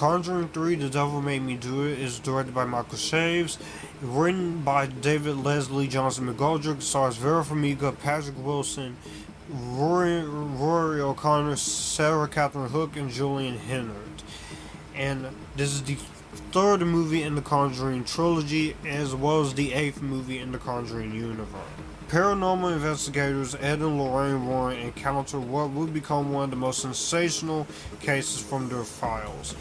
Conjuring 3, The Devil Made Me Do It is directed by Michael Chaves, written by David Leslie Johnson-McGoldrick, stars Vera Farmiga, Patrick Wilson, Ruairi O'Connor, Sarah Catherine Hook, and Julian Hilliard. And this is the third movie in the Conjuring trilogy, as well as the 8th movie in the Conjuring universe. Paranormal investigators Ed and Lorraine Warren encounter what would become one of the most sensational cases from their files.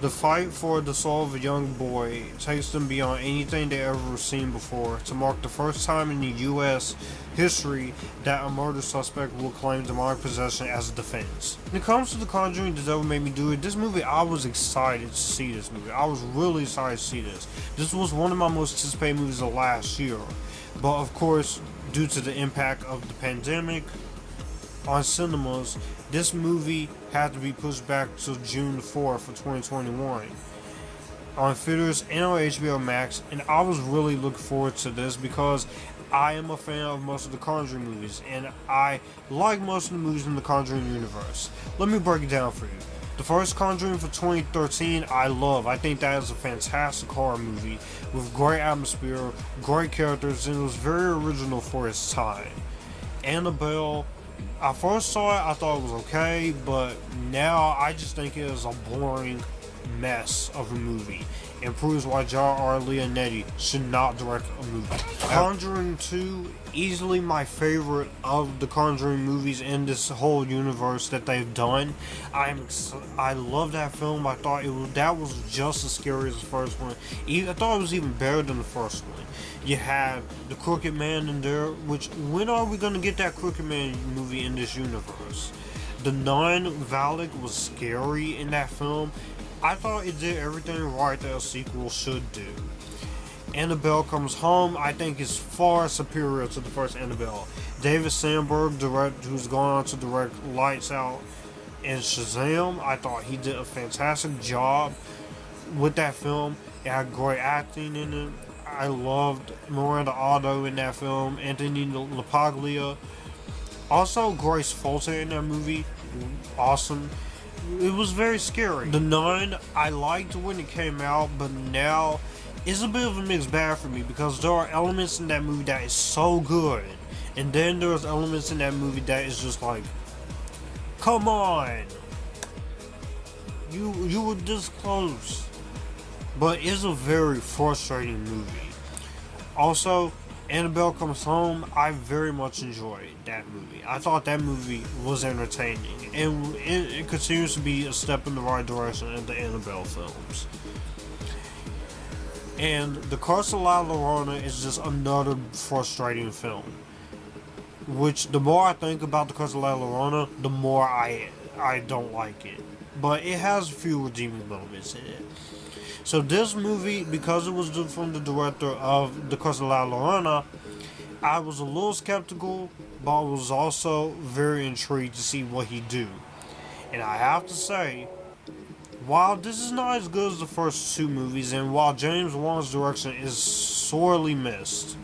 The fight for the soul of a young boy takes them beyond anything they ever seen before, to mark the first time in the U.S. history that a murder suspect will claim demonic possession as a defense. When it comes to The Conjuring, The Devil Made Me Do It, this movie, I was excited to see this movie. I was really excited to see this. This was one of my most anticipated movies of last year. But of course, due to the impact of the pandemic on cinemas, this movie had to be pushed back to June 4th of 2021 on theaters and on HBO Max, and I was really looking forward to this because I am a fan of most of the Conjuring movies, and I like most of the movies in the Conjuring universe. Let me break it down for you. The first Conjuring for 2013, I love. I think that is a fantastic horror movie with great atmosphere, great characters, and it was very original for its time. Annabelle, I first saw it, I thought it was okay, but now I just think it is a boring mess of a movie, and proves why J.R. Leonetti should not direct a movie. Conjuring 2, easily my favorite of the Conjuring movies in this whole universe that they've done. I love that film. I thought that was just as scary as the first one. I thought it was even better than the first one. You had the Crooked Man in there, which, when are we going to get that Crooked Man movie in this universe? The Nun, Valak, was scary in that film. I thought it did everything right that a sequel should do. Annabelle Comes Home, I think, is far superior to the first Annabelle. David Sandberg, who's gone on to direct Lights Out and Shazam, I thought he did a fantastic job with that film. It had great acting in it. I loved Miranda Otto in that film, Anthony LaPaglia. Also, Grace Fulton in that movie, awesome. It was very scary. The Nun, I liked when it came out, but now it's a bit of a mixed bag for me because there are elements in that movie that is so good, and then there's elements in that movie that is just like, come on, you were this close. But it's a very frustrating movie. Also, Annabelle Comes Home, I very much enjoyed that movie. I thought that movie was entertaining, and it continues to be a step in the right direction in the Annabelle films. And The Curse of La Llorona is just another frustrating film. Which, the more I think about The Curse of La Llorona, the more I don't like it. But it has a few redeeming moments in it. So this movie, because it was from the director of The Curse of La Llorona, I was a little skeptical, but I was also very intrigued to see what he'd do. And I have to say, while this is not as good as the first two movies, and while James Wan's direction is sorely missed,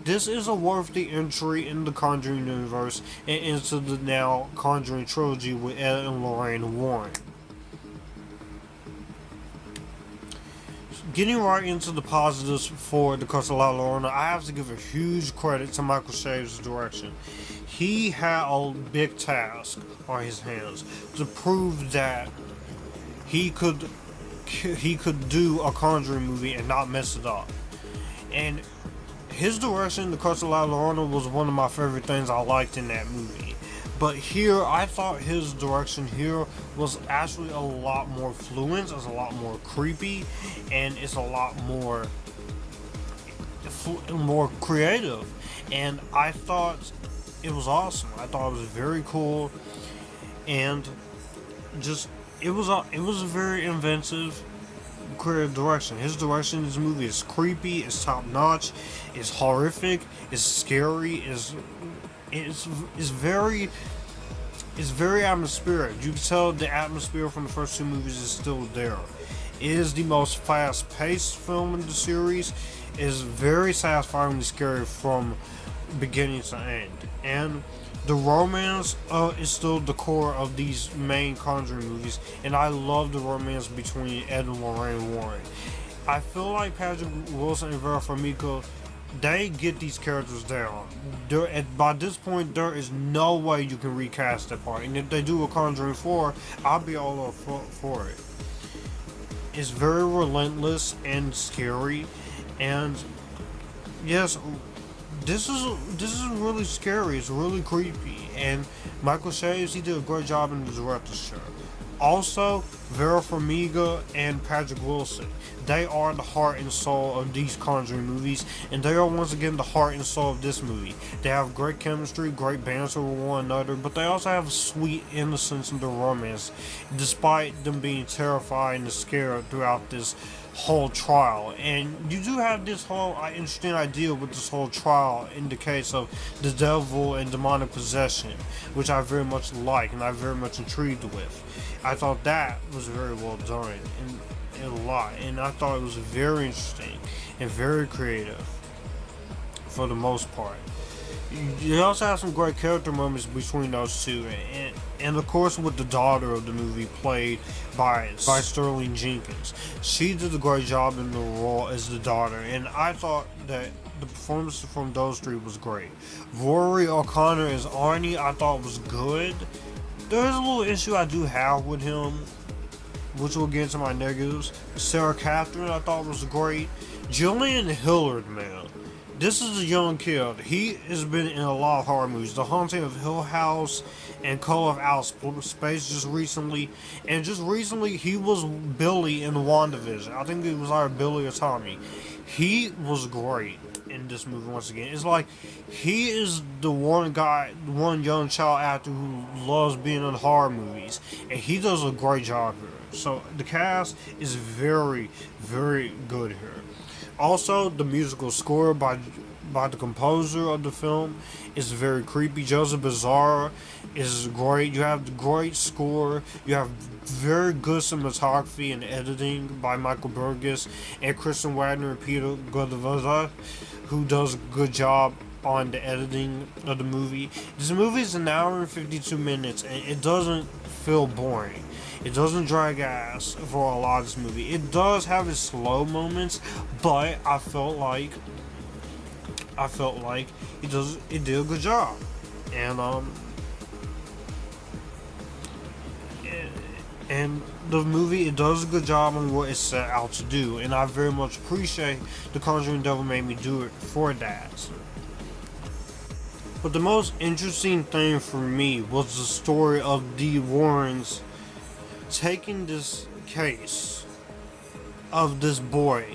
this is a worthy entry in the Conjuring universe and into the now Conjuring trilogy with Ed and Lorraine Warren. Getting right into the positives for The Curse of La Llorona, I have to give a huge credit to Michael Chaves' direction. He had a big task on his hands to prove that he could do a Conjuring movie and not mess it up. And his direction, The Curse of La Llorona, was one of my favorite things I liked in that movie. But here, I thought his direction here was actually a lot more fluent, it's a lot more creepy, and it's a lot more creative. And I thought it was awesome. I thought it was very cool, and just it was a very inventive, creative direction. His direction in this movie is creepy, it's top notch, it's horrific, it's scary, it's very atmospheric. You can tell the atmosphere from the first two movies is still there. It is the most fast-paced film in the series. It is very satisfyingly scary from beginning to end. And The romance is still the core of these main Conjuring movies, and I love the romance between Ed and Lorraine Warren. I feel like Patrick Wilson and Vera Farmiga, they get these characters down. By this point, there is no way you can recast that part. And if they do a Conjuring 4, I'll be all over for it. It's very relentless and scary, and yes, this is really scary. It's really creepy, and Michael Chaves, he did a great job in the directorship. Also, Vera Farmiga and Patrick Wilson, they are the heart and soul of these Conjuring movies, and they are once again the heart and soul of this movie. They have great chemistry, great banter with one another, but they also have sweet innocence in their romance, despite them being terrified and scared throughout this whole trial. And you do have this whole interesting idea with this whole trial in the case of the devil and demonic possession, which I very much like and I very much intrigued with. I thought that was very well done and a lot, and I thought it was very interesting and very creative for the most part. You also have some great character moments between those two, and of course with the daughter of the movie, played by Sterling Jenkins. She did a great job in the role as the daughter, and I thought that the performance from those three was great. Ruairi O'Connor as Arnie, I thought was good. There's a little issue I do have with him, which will get into my negatives. Sarah Catherine, I thought was great. Julian Hilliard, man. This is a young kid. He has been in a lot of horror movies. The Haunting of Hill House and Call of Outer Space just recently. And just recently, he was Billy in WandaVision. I think it was either Billy or Tommy. He was great in this movie once again. It's like he is the one young child actor who loves being in horror movies. And he does a great job here. So the cast is very, very good here. Also, the musical score by the composer of the film is very creepy. Joseph Bishara is great. You have the great score. You have very good cinematography and editing by Michael Burgess and Kristen Wagner and Peter Gvozdas, who does a good job on the editing of the movie. This movie is an hour and 52 minutes, and it doesn't feel boring. It doesn't drag ass for a lot of this movie. It does have its slow moments, but I felt like it did a good job. And the movie, it does a good job on what it set out to do, and I very much appreciate The Conjuring Devil Made Me Do It for that. But the most interesting thing for me was the story of the Warrens taking this case of this boy,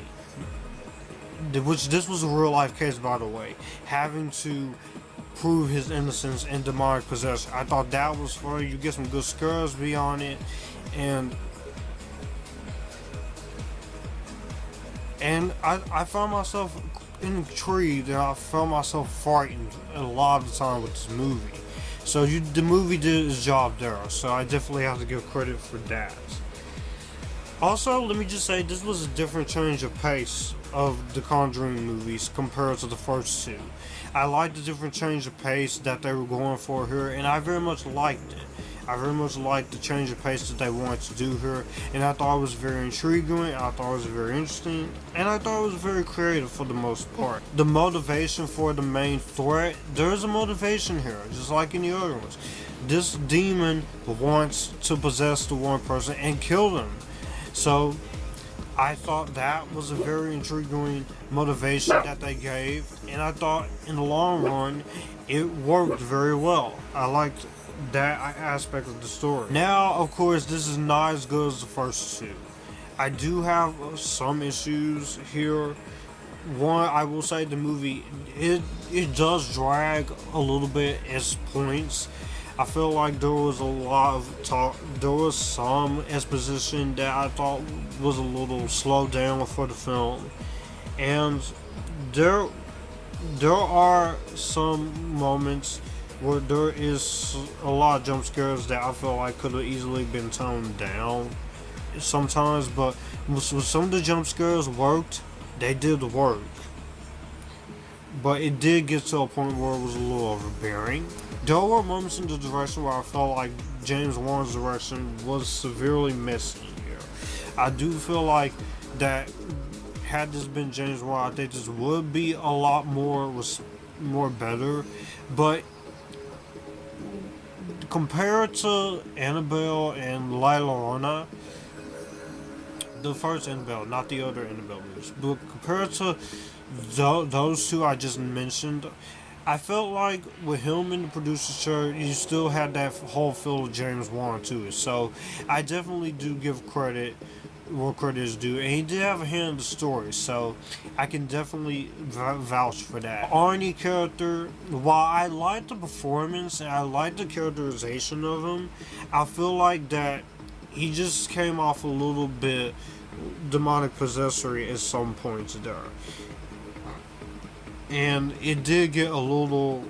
which this was a real life case, by the way, having to prove his innocence and demonic possession. I thought that was funny. You get some good scares beyond it, and I found myself intrigued, and I found myself frightened a lot of the time with this movie. So the movie did its job there, so I definitely have to give credit for that. Also, let me just say, this was a different change of pace of the Conjuring movies compared to the first two. I liked the different change of pace that they were going for here, and I very much liked it. I very much liked the change of pace that they wanted to do here, and I thought it was very intriguing, I thought it was very interesting, and I thought it was very creative for the most part. The motivation for the main threat, there's a motivation here, just like in the other ones. This demon wants to possess the one person and kill them. So I thought that was a very intriguing motivation that they gave, and I thought in the long run it worked very well. I liked that aspect of the story. Now, of course, this is not as good as the first two. I do have some issues here. One, I will say the movie, it does drag a little bit at points. I feel like there was a lot of talk, there was some exposition that I thought was a little slowed down for the film. And there are some moments where there is a lot of jump scares that I feel like could have easily been toned down sometimes, but when some of the jump scares worked, they did work. but it did get to a point where it was a little overbearing. There were moments in the direction where I felt like James Wan's direction was severely missing here. I do feel like that had this been James Wan, I think this would be a lot more better, but compared to Annabelle and La Llorona, the first Annabelle, not the other Annabelle movies, but compared to those two I just mentioned, I felt like with him in the producer's chair, you still had that whole feel of James Wan to it. So I definitely do give credit where credit is due, and he did have a hand in the story, so I can definitely vouch for that. Arnie character, while I like the performance and I like the characterization of him, I feel like that he just came off a little bit demonic possessory at some points there. And it did get a little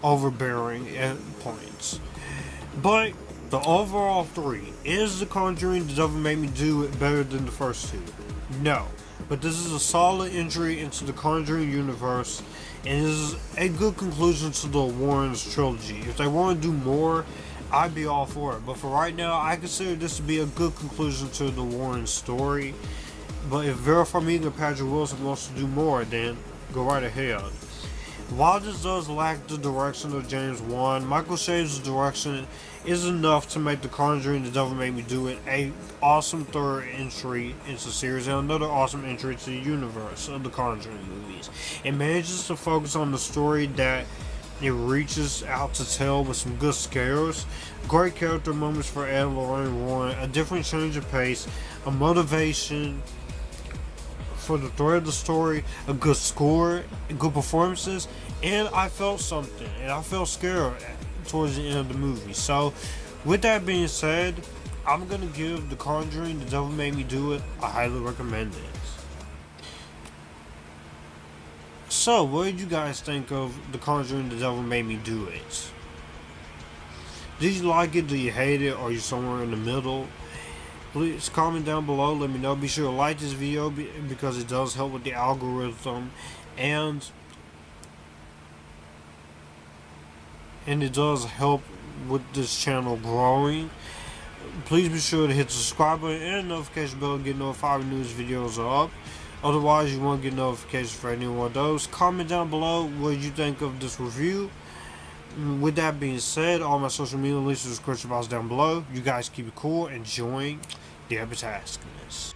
overbearing at points. But the overall three, is The Conjuring, The Devil Made Me Do It better than the first two? No. But this is a solid entry into the Conjuring universe, and this is a good conclusion to the Warrens trilogy. If they want to do more, I'd be all for it. But for right now, I consider this to be a good conclusion to the Warren story. But if Vera Farmiga and Patrick Wilson wants to do more, then go right ahead. While this does lack the direction of James Wan, Michael Chaves' direction is enough to make The Conjuring, The Devil Made Me Do It a awesome third entry into the series and another awesome entry to the universe of the Conjuring movies. It manages to focus on the story that it reaches out to tell with some good scares, great character moments for Ed, Lorraine Warren, a different change of pace, a motivation for the thread of the story, a good score, good performances, and I felt something, and I felt scared towards the end of the movie. So, with that being said, I'm gonna give The Conjuring, The Devil Made Me Do It, I highly recommend it. So, what did you guys think of The Conjuring, The Devil Made Me Do It? Did you like it? Do you hate it? Are you somewhere in the middle? Please comment down below, let me know. Be sure to like this video because it does help with the algorithm, and it does help with this channel growing. Please be sure to hit the subscribe button and notification bell to get notified when news videos are up. Otherwise, you won't get notifications for any one of those. Comment down below what you think of this review. With that being said, all my social media links in the description box down below. You guys keep it cool and join the Epictasticness.